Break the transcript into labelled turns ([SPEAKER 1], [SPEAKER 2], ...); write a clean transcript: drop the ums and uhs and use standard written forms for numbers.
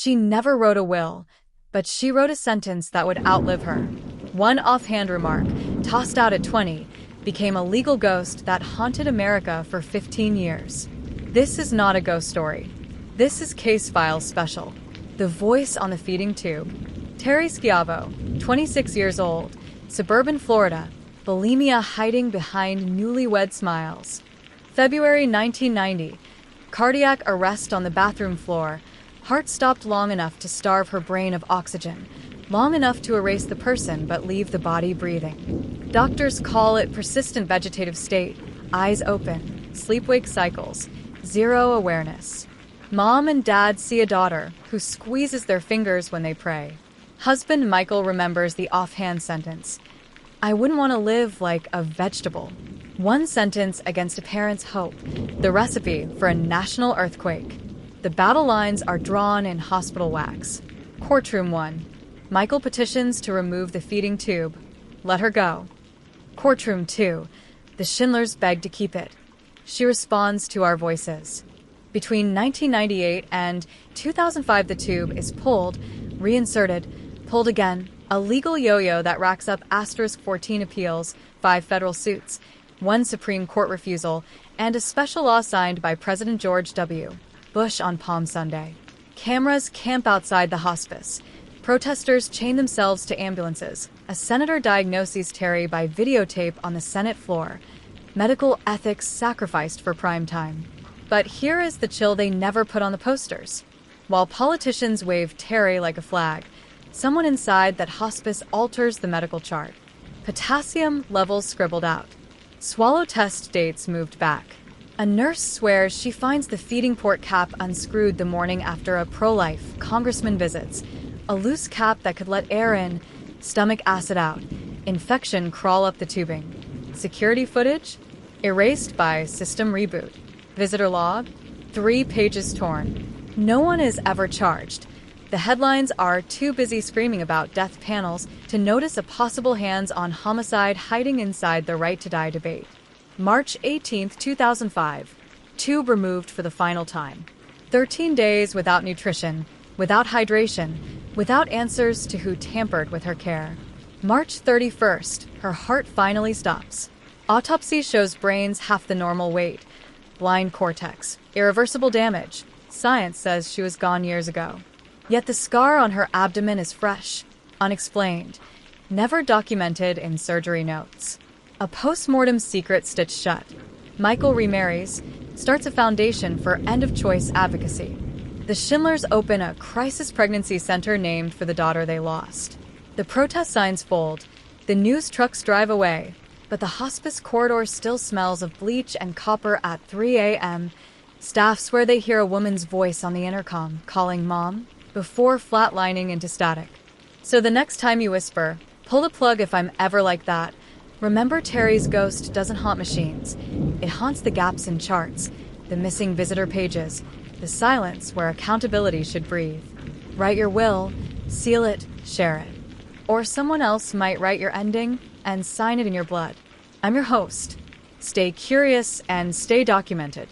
[SPEAKER 1] She never wrote a will, but she wrote a sentence that would outlive her. One offhand remark, tossed out at 20, became a legal ghost that haunted America for 15 years. This is not a ghost story. This is Case Files Special. The voice on the feeding tube. Terri Schiavo, 26 years old, suburban Florida, bulimia hiding behind newlywed smiles. February 1990, cardiac arrest on the bathroom floor, heart stopped long enough to starve her brain of oxygen, long enough to erase the person but leave the body breathing. Doctors call it persistent vegetative state, eyes open, sleep-wake cycles, zero awareness. Mom and dad see a daughter who squeezes their fingers when they pray. Husband Michael remembers the offhand sentence, "I wouldn't want to live like a vegetable." One sentence against a parent's hope, the recipe for a national earthquake. The battle lines are drawn in hospital wax. Courtroom 1. Michael petitions to remove the feeding tube. Let her go. Courtroom 2. The Schindlers beg to keep it. She responds to our voices. Between 1998 and 2005, the tube is pulled, reinserted, pulled again, a legal yo-yo that racks up *14 appeals, 5 federal suits, 1 Supreme Court refusal, and a special law signed by President George W. Bush on Palm Sunday. Cameras camp outside the hospice. Protesters chain themselves to ambulances. A senator diagnoses Terri by videotape on the Senate floor. Medical ethics sacrificed for prime time. But here is the chill they never put on the posters. While politicians wave Terri like a flag, someone inside that hospice alters the medical chart. Potassium levels scribbled out. Swallow test dates moved back. A nurse swears she finds the feeding port cap unscrewed the morning after a pro-life congressman visits. A loose cap that could let air in, stomach acid out, infection crawl up the tubing. Security footage? Erased by system reboot. Visitor log? 3 pages torn. No one is ever charged. The headlines are too busy screaming about death panels to notice a possible hands-on homicide hiding inside the right to die debate. March 18, 2005. Tube removed for the final time. 13 days without nutrition, without hydration, without answers to who tampered with her care. March 31st, her heart finally stops. Autopsy shows brains half the normal weight. Blind cortex, irreversible damage. Science says she was gone years ago. Yet the scar on her abdomen is fresh, unexplained, never documented in surgery notes. A post-mortem secret stitched shut. Michael remarries, starts a foundation for end-of-choice advocacy. The Schindlers open a crisis pregnancy center named for the daughter they lost. The protest signs fold, the news trucks drive away, but the hospice corridor still smells of bleach and copper at 3 a.m. Staff swear they hear a woman's voice on the intercom, calling Mom, before flatlining into static. So the next time you whisper, "Pull the plug if I'm ever like that," remember Terri's ghost doesn't haunt machines. It haunts the gaps in charts, the missing visitor pages, the silence where accountability should breathe. Write your will, seal it, share it. Or someone else might write your ending and sign it in your blood. I'm your host. Stay curious and stay documented.